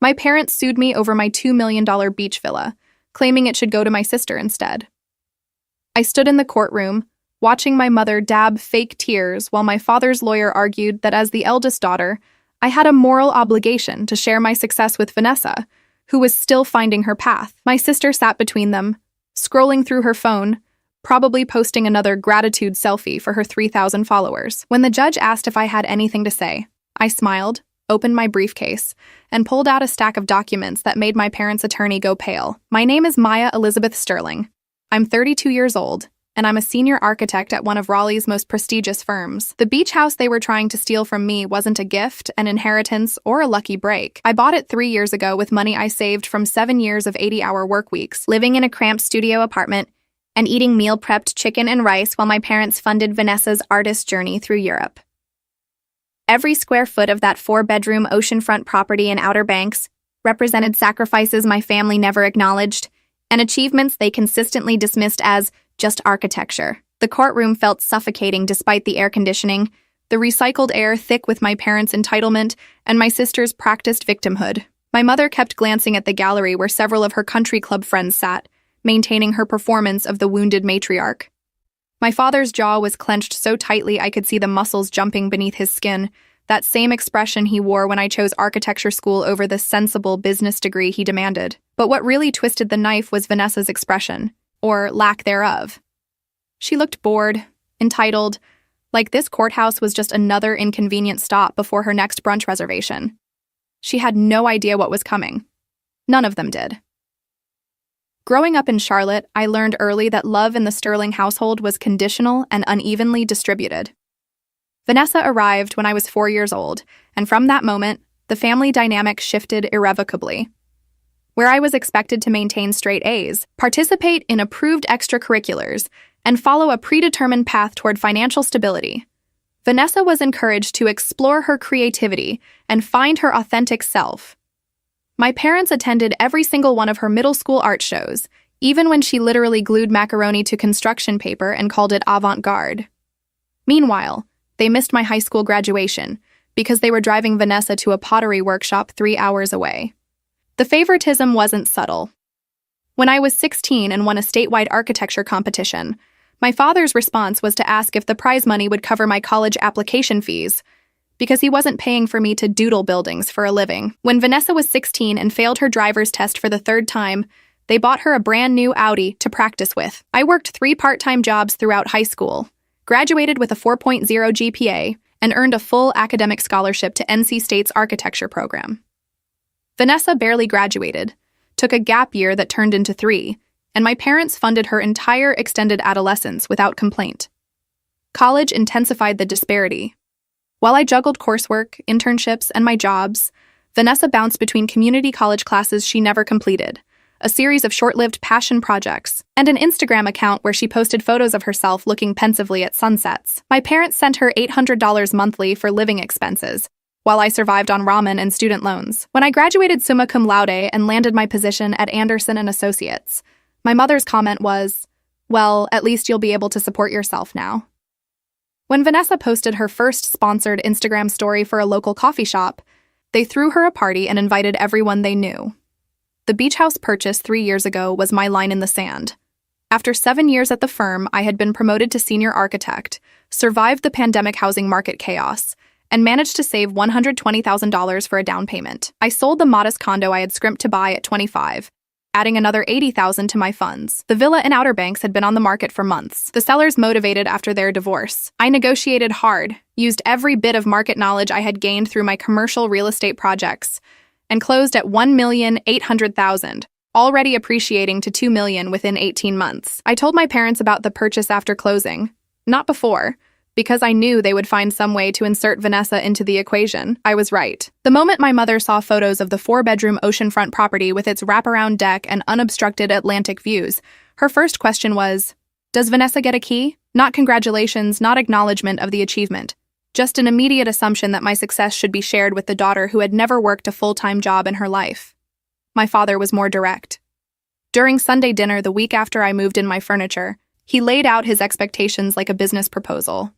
My parents sued me over my $2 million beach villa, claiming it should go to my sister instead. I stood in the courtroom, watching my mother dab fake tears while my father's lawyer argued that as the eldest daughter, I had a moral obligation to share my success with Vanessa, who was still finding her path. My sister sat between them, scrolling through her phone, probably posting another gratitude selfie for her 3,000 followers. When the judge asked if I had anything to say, I smiled, opened my briefcase, and pulled out a stack of documents that made my parents' attorney go pale. My name is Maya Elizabeth Sterling. I'm 32 years old, and I'm a senior architect at one of Raleigh's most prestigious firms. The beach house they were trying to steal from me wasn't a gift, an inheritance, or a lucky break. I bought it 3 years ago with money I saved from 7 years of 80-hour work weeks, living in a cramped studio apartment and eating meal-prepped chicken and rice while my parents funded Vanessa's artist journey through Europe. Every square foot of that 4-bedroom oceanfront property in Outer Banks represented sacrifices my family never acknowledged and achievements they consistently dismissed as just architecture. The courtroom felt suffocating despite the air conditioning, the recycled air thick with my parents' entitlement, and my sister's practiced victimhood. My mother kept glancing at the gallery where several of her country club friends sat, maintaining her performance of the wounded matriarch. My father's jaw was clenched so tightly I could see the muscles jumping beneath his skin, that same expression he wore when I chose architecture school over the sensible business degree he demanded. But what really twisted the knife was Vanessa's expression, or lack thereof. She looked bored, entitled, like this courthouse was just another inconvenient stop before her next brunch reservation. She had no idea what was coming. None of them did. Growing up in Charlotte, I learned early that love in the Sterling household was conditional and unevenly distributed. Vanessa arrived when I was 4 years old, and from that moment, the family dynamic shifted irrevocably. Where I was expected to maintain straight A's, participate in approved extracurriculars, and follow a predetermined path toward financial stability, Vanessa was encouraged to explore her creativity and find her authentic self. My parents attended every single one of her middle school art shows, even when she literally glued macaroni to construction paper and called it avant-garde. Meanwhile, they missed my high school graduation because they were driving Vanessa to a pottery workshop 3 hours away. The favoritism wasn't subtle. When I was 16 and won a statewide architecture competition, my father's response was to ask if the prize money would cover my college application fees, because he wasn't paying for me to doodle buildings for a living. When Vanessa was 16 and failed her driver's test for the 3rd time, they bought her a brand new Audi to practice with. I worked 3 part-time jobs throughout high school, graduated with a 4.0 GPA, and earned a full academic scholarship to NC State's architecture program. Vanessa barely graduated, took a gap year that turned into 3, and my parents funded her entire extended adolescence without complaint. College intensified the disparity. While I juggled coursework, internships, and my jobs, Vanessa bounced between community college classes she never completed, a series of short-lived passion projects, and an Instagram account where she posted photos of herself looking pensively at sunsets. My parents sent her $800 monthly for living expenses, while I survived on ramen and student loans. When I graduated summa cum laude and landed my position at Anderson & Associates, my mother's comment was, "Well, at least you'll be able to support yourself now." When Vanessa posted her first sponsored Instagram story for a local coffee shop, they threw her a party and invited everyone they knew. The beach house purchase 3 years ago was my line in the sand. After 7 years at the firm, I had been promoted to senior architect, survived the pandemic housing market chaos, and managed to save $120,000 for a down payment. I sold the modest condo I had scrimped to buy at 25, adding another $80,000 to my funds. The villa in Outer Banks had been on the market for months. The sellers motivated after their divorce. I negotiated hard, used every bit of market knowledge I had gained through my commercial real estate projects, and closed at $1,800,000, already appreciating to $2 million within 18 months. I told my parents about the purchase after closing, not before, because I knew they would find some way to insert Vanessa into the equation. I was right. The moment my mother saw photos of the 4-bedroom oceanfront property with its wraparound deck and unobstructed Atlantic views, her first question was, "Does Vanessa get a key?" Not congratulations, not acknowledgement of the achievement. Just an immediate assumption that my success should be shared with the daughter who had never worked a full-time job in her life. My father was more direct. During Sunday dinner the week after I moved in my furniture, he laid out his expectations like a business proposal.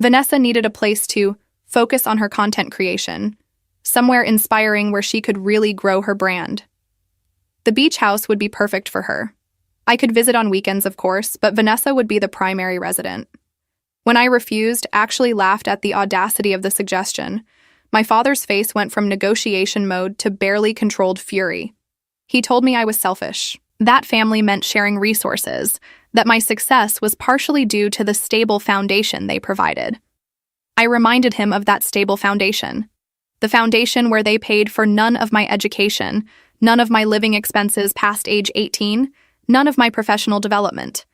Vanessa needed a place to focus on her content creation, somewhere inspiring where she could really grow her brand. The beach house would be perfect for her. I could visit on weekends, of course, but Vanessa would be the primary resident. When I refused, actually laughed at the audacity of the suggestion, my father's face went from negotiation mode to barely controlled fury. He told me I was selfish. That family meant sharing resources, that my success was partially due to the stable foundation they provided. I reminded him of that stable foundation. The foundation where they paid for none of my education, none of my living expenses past age 18, none of my professional development.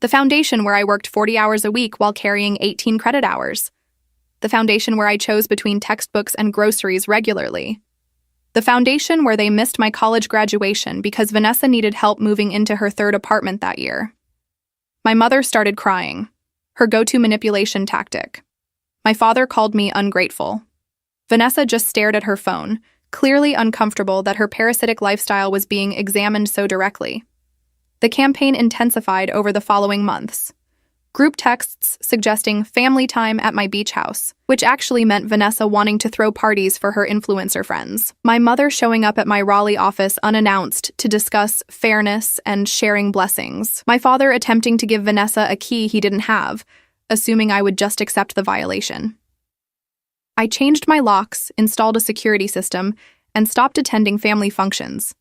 The foundation where I worked 40 hours a week while carrying 18 credit hours. The foundation where I chose between textbooks and groceries regularly. The foundation where they missed my college graduation because Vanessa needed help moving into her third apartment that year. My mother started crying, her go-to manipulation tactic. My father called me ungrateful. Vanessa just stared at her phone, clearly uncomfortable that her parasitic lifestyle was being examined so directly. The campaign intensified over the following months. Group texts suggesting family time at my beach house, which actually meant Vanessa wanting to throw parties for her influencer friends. My mother showing up at my Raleigh office unannounced to discuss fairness and sharing blessings. My father attempting to give Vanessa a key he didn't have, assuming I would just accept the violation. I changed my locks, installed a security system, and stopped attending family functions.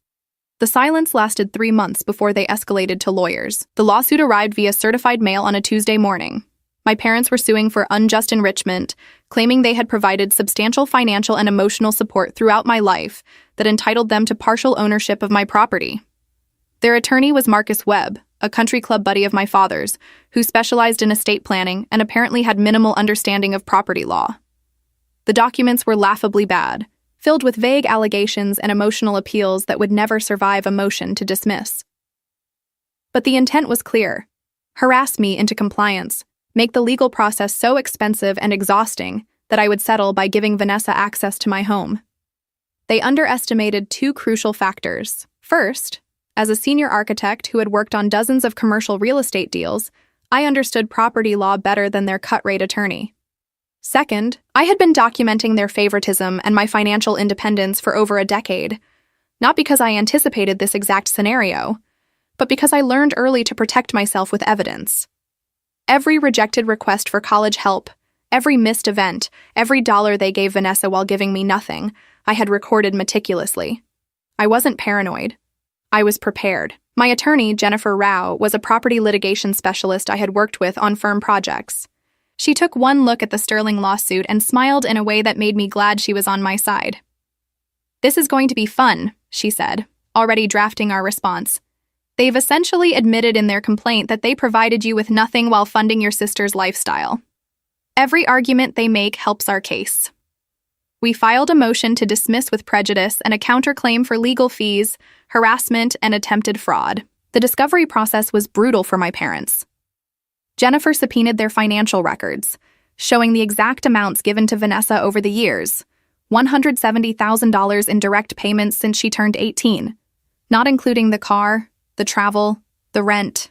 The silence lasted 3 months before they escalated to lawyers. The lawsuit arrived via certified mail on a Tuesday morning. My parents were suing for unjust enrichment, claiming they had provided substantial financial and emotional support throughout my life that entitled them to partial ownership of my property. Their attorney was Marcus Webb, a country club buddy of my father's, who specialized in estate planning and apparently had minimal understanding of property law. The documents were laughably bad, filled with vague allegations and emotional appeals that would never survive a motion to dismiss. But the intent was clear: harass me into compliance, make the legal process so expensive and exhausting that I would settle by giving Vanessa access to my home. They underestimated 2 crucial factors. First, as a senior architect who had worked on dozens of commercial real estate deals, I understood property law better than their cut-rate attorney. Second, I had been documenting their favoritism and my financial independence for over a decade, not because I anticipated this exact scenario, but because I learned early to protect myself with evidence. Every rejected request for college help, every missed event, every dollar they gave Vanessa while giving me nothing, I had recorded meticulously. I wasn't paranoid. I was prepared. My attorney, Jennifer Rao, was a property litigation specialist I had worked with on firm projects. She took one look at the Sterling lawsuit and smiled in a way that made me glad she was on my side. "This is going to be fun," she said, already drafting our response. "They've essentially admitted in their complaint that they provided you with nothing while funding your sister's lifestyle. Every argument they make helps our case." We filed a motion to dismiss with prejudice and a counterclaim for legal fees, harassment, and attempted fraud. The discovery process was brutal for my parents. Jennifer subpoenaed their financial records, showing the exact amounts given to Vanessa over the years, $170,000 in direct payments since she turned 18, not including the car, the travel, the rent.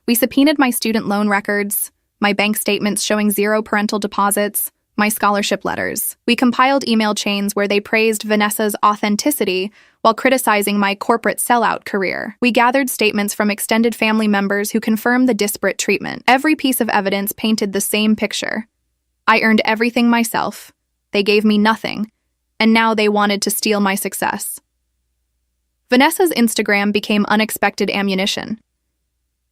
We subpoenaed my student loan records, my bank statements showing 0 parental deposits, my scholarship letters. We compiled email chains where they praised Vanessa's authenticity while criticizing my corporate sellout career. We gathered statements from extended family members who confirmed the disparate treatment. Every piece of evidence painted the same picture. I earned everything myself. They gave me nothing, and now they wanted to steal my success. Vanessa's Instagram became unexpected ammunition.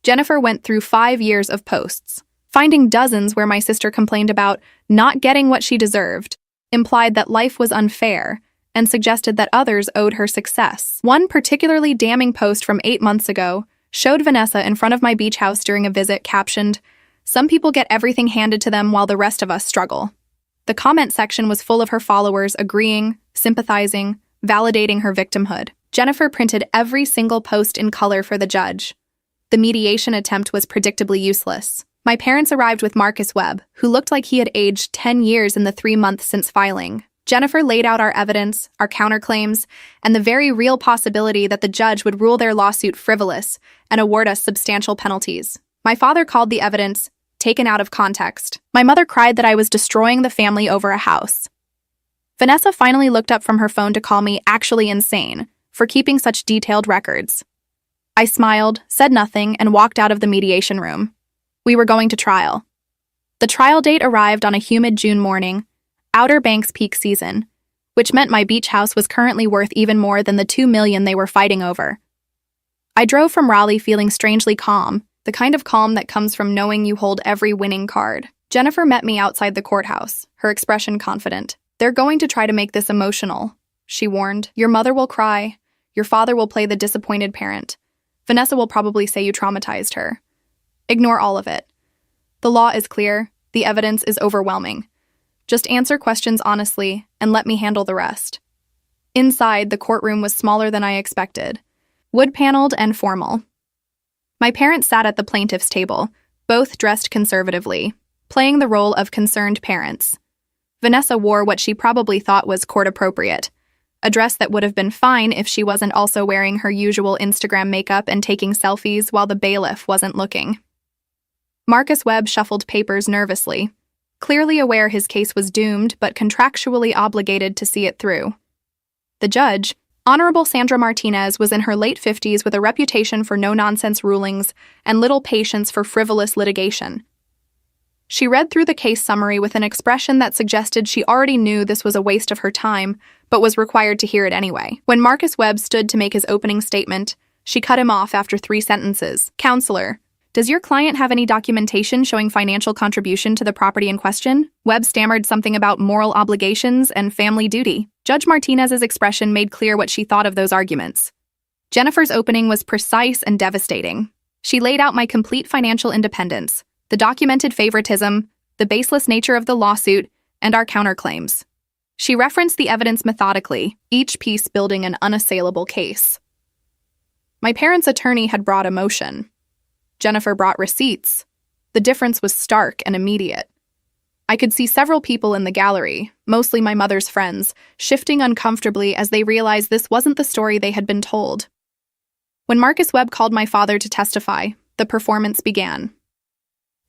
Jennifer went through 5 years of posts, finding dozens where my sister complained about not getting what she deserved, implied that life was unfair, and suggested that others owed her success. One particularly damning post from 8 months ago showed Vanessa in front of my beach house during a visit captioned, "Some people get everything handed to them while the rest of us struggle." The comment section was full of her followers agreeing, sympathizing, validating her victimhood. Jennifer printed every single post in color for the judge. The mediation attempt was predictably useless. My parents arrived with Marcus Webb, who looked like he had aged 10 years in the 3 months since filing. Jennifer laid out our evidence, our counterclaims, and the very real possibility that the judge would rule their lawsuit frivolous and award us substantial penalties. My father called the evidence taken out of context. My mother cried that I was destroying the family over a house. Vanessa finally looked up from her phone to call me actually insane for keeping such detailed records. I smiled, said nothing, and walked out of the mediation room. We were going to trial. The trial date arrived on a humid June morning, Outer Banks peak season, which meant my beach house was currently worth even more than the $2 million they were fighting over. I drove from Raleigh feeling strangely calm, the kind of calm that comes from knowing you hold every winning card. Jennifer met me outside the courthouse, her expression confident. "They're going to try to make this emotional," she warned. "Your mother will cry. Your father will play the disappointed parent. Vanessa will probably say you traumatized her. Ignore all of it. The law is clear. The evidence is overwhelming. Just answer questions honestly and let me handle the rest." Inside, the courtroom was smaller than I expected, wood-paneled and formal. My parents sat at the plaintiff's table, both dressed conservatively, playing the role of concerned parents. Vanessa wore what she probably thought was court-appropriate, a dress that would have been fine if she wasn't also wearing her usual Instagram makeup and taking selfies while the bailiff wasn't looking. Marcus Webb shuffled papers nervously, clearly aware his case was doomed but contractually obligated to see it through. The judge, Honorable Sandra Martinez, was in her late 50s with a reputation for no-nonsense rulings and little patience for frivolous litigation. She read through the case summary with an expression that suggested she already knew this was a waste of her time, but was required to hear it anyway. When Marcus Webb stood to make his opening statement, she cut him off after 3 sentences. "Counselor, does your client have any documentation showing financial contribution to the property in question?" Webb stammered something about moral obligations and family duty. Judge Martinez's expression made clear what she thought of those arguments. Jennifer's opening was precise and devastating. She laid out my complete financial independence, the documented favoritism, the baseless nature of the lawsuit, and our counterclaims. She referenced the evidence methodically, each piece building an unassailable case. My parents' attorney had brought emotion. Jennifer brought receipts. The difference was stark and immediate. I could see several people in the gallery, mostly my mother's friends, shifting uncomfortably as they realized this wasn't the story they had been told. When Marcus Webb called my father to testify, the performance began.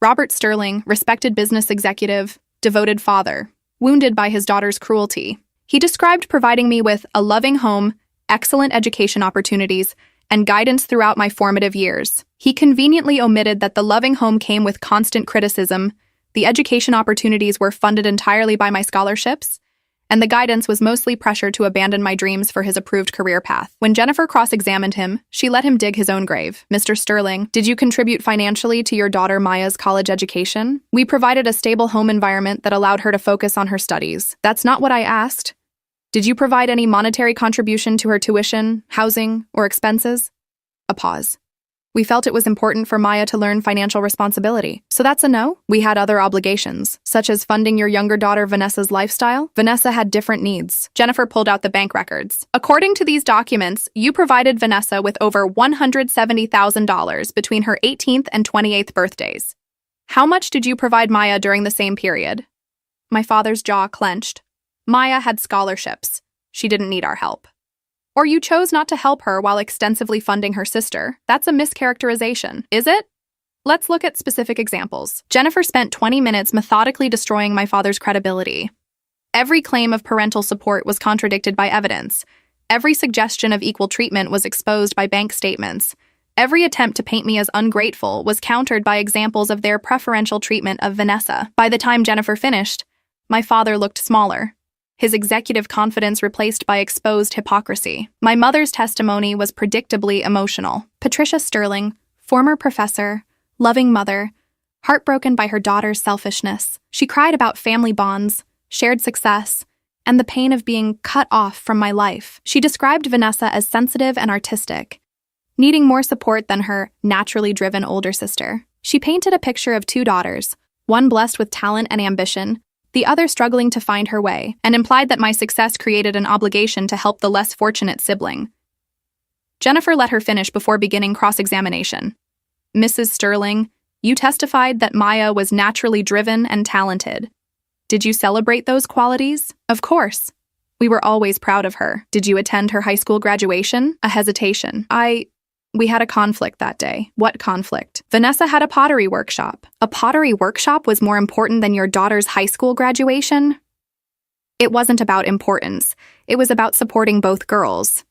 Robert Sterling, respected business executive, devoted father, wounded by his daughter's cruelty. He described providing me with a loving home, excellent education opportunities, and guidance throughout my formative years. He conveniently omitted that the loving home came with constant criticism, the education opportunities were funded entirely by my scholarships, and the guidance was mostly pressure to abandon my dreams for his approved career path. When Jennifer cross-examined him, she let him dig his own grave. "Mr. Sterling, did you contribute financially to your daughter Maya's college education?" "We provided a stable home environment that allowed her to focus on her studies." "That's not what I asked. Did you provide any monetary contribution to her tuition, housing, or expenses?" A pause. "We felt it was important for Maya to learn financial responsibility." "So that's a no?" "We had other obligations, such as funding your younger daughter Vanessa's lifestyle." "Vanessa had different needs." Jennifer pulled out the bank records. "According to these documents, you provided Vanessa with over $170,000 between her 18th and 28th birthdays. How much did you provide Maya during the same period?" My father's jaw clenched. "Maya had scholarships. She didn't need our help." "Or you chose not to help her while extensively funding her sister. That's a mischaracterization, is it?" Let's look at specific examples. Jennifer spent 20 minutes methodically destroying my father's credibility. Every claim of parental support was contradicted by evidence. Every suggestion of equal treatment was exposed by bank statements. Every attempt to paint me as ungrateful was countered by examples of their preferential treatment of Vanessa. By the time Jennifer finished, my father looked smaller, his executive confidence replaced by exposed hypocrisy. My mother's testimony was predictably emotional. Patricia Sterling, former professor, loving mother, heartbroken by her daughter's selfishness. She cried about family bonds, shared success, and the pain of being cut off from my life. She described Vanessa as sensitive and artistic, needing more support than her naturally driven older sister. She painted a picture of 2 daughters, one blessed with talent and ambition, the other struggling to find her way, and implied that my success created an obligation to help the less fortunate sibling. Jennifer let her finish before beginning cross-examination. "Mrs. Sterling, you testified that Maya was naturally driven and talented. Did you celebrate those qualities?" "Of course. We were always proud of her." "Did you attend her high school graduation?" A hesitation. We had a conflict that day." "What conflict?" "Vanessa had a pottery workshop." "A pottery workshop was more important than your daughter's high school graduation?" It wasn't about importance. It was about supporting both girls.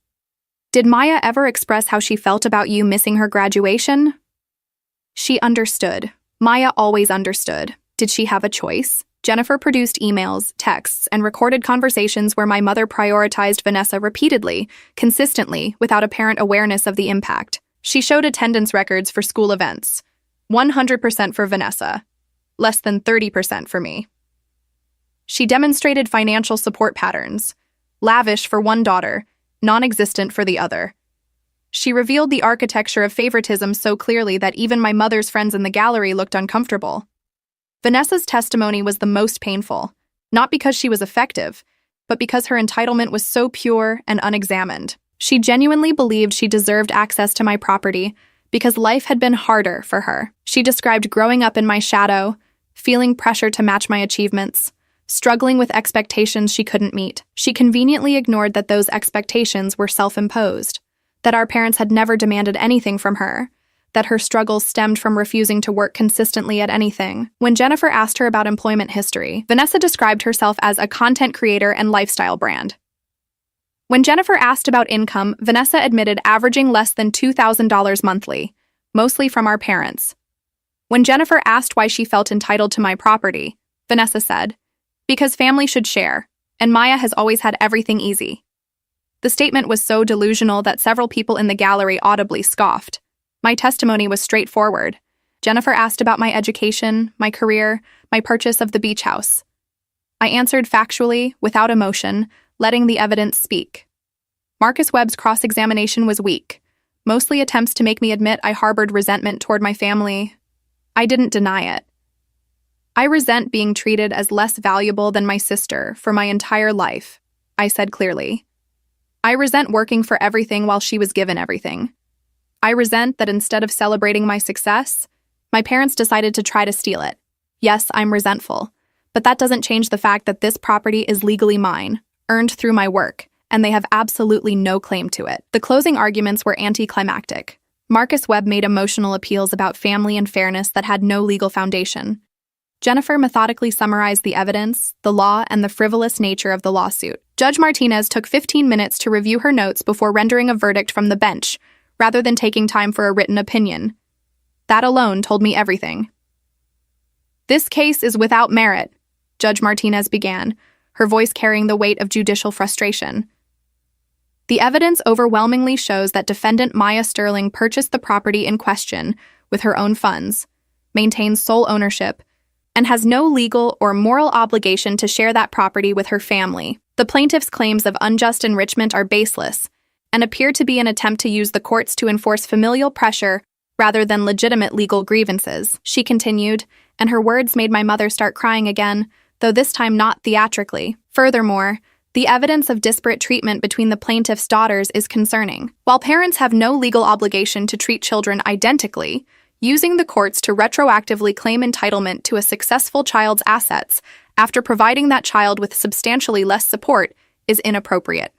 Did Maya ever express how she felt about you missing her graduation? She understood. Maya always understood. Did she have a choice? Jennifer produced emails, texts, and recorded conversations where my mother prioritized Vanessa repeatedly, consistently, without apparent awareness of the impact. She showed attendance records for school events. 100% for Vanessa. Less than 30% for me. She demonstrated financial support patterns. Lavish for one daughter, non-existent for the other. She revealed the architecture of favoritism so clearly that even my mother's friends in the gallery looked uncomfortable. Vanessa's testimony was the most painful, not because she was effective, but because her entitlement was so pure and unexamined. She genuinely believed she deserved access to my property because life had been harder for her. She described growing up in my shadow, feeling pressure to match my achievements, struggling with expectations she couldn't meet. She conveniently ignored that those expectations were self-imposed, that our parents had never demanded anything from her, that her struggles stemmed from refusing to work consistently at anything. When Jennifer asked her about employment history, Vanessa described herself as a content creator and lifestyle brand. When Jennifer asked about income, Vanessa admitted averaging less than $2,000 monthly, mostly from our parents. When Jennifer asked why she felt entitled to my property, Vanessa said, "Because family should share, and Maya has always had everything easy." The statement was so delusional that several people in the gallery audibly scoffed. My testimony was straightforward. Jennifer asked about my education, my career, my purchase of the beach house. I answered factually, without emotion, letting the evidence speak. Marcus Webb's cross-examination was weak, mostly attempts to make me admit I harbored resentment toward my family. I didn't deny it. I resent being treated as less valuable than my sister for my entire life, I said clearly. I resent working for everything while she was given everything. I resent that instead of celebrating my success, my parents decided to try to steal it. Yes, I'm resentful, but that doesn't change the fact that this property is legally mine, earned through my work, and they have absolutely no claim to it. The closing arguments were anticlimactic. Marcus Webb made emotional appeals about family and fairness that had no legal foundation. Jennifer methodically summarized the evidence, the law, and the frivolous nature of the lawsuit. Judge Martinez took 15 minutes to review her notes before rendering a verdict from the bench, rather than taking time for a written opinion. That alone told me everything. "This case is without merit," Judge Martinez began, her voice carrying the weight of judicial frustration. "The evidence overwhelmingly shows that defendant Maya Sterling purchased the property in question with her own funds, maintains sole ownership, and has no legal or moral obligation to share that property with her family. The plaintiff's claims of unjust enrichment are baseless and appear to be an attempt to use the courts to enforce familial pressure rather than legitimate legal grievances," she continued, and her words made my mother start crying again, though this time not theatrically. Furthermore, the evidence of disparate treatment between the plaintiff's daughters is concerning. While parents have no legal obligation to treat children identically, using the courts to retroactively claim entitlement to a successful child's assets after providing that child with substantially less support is inappropriate.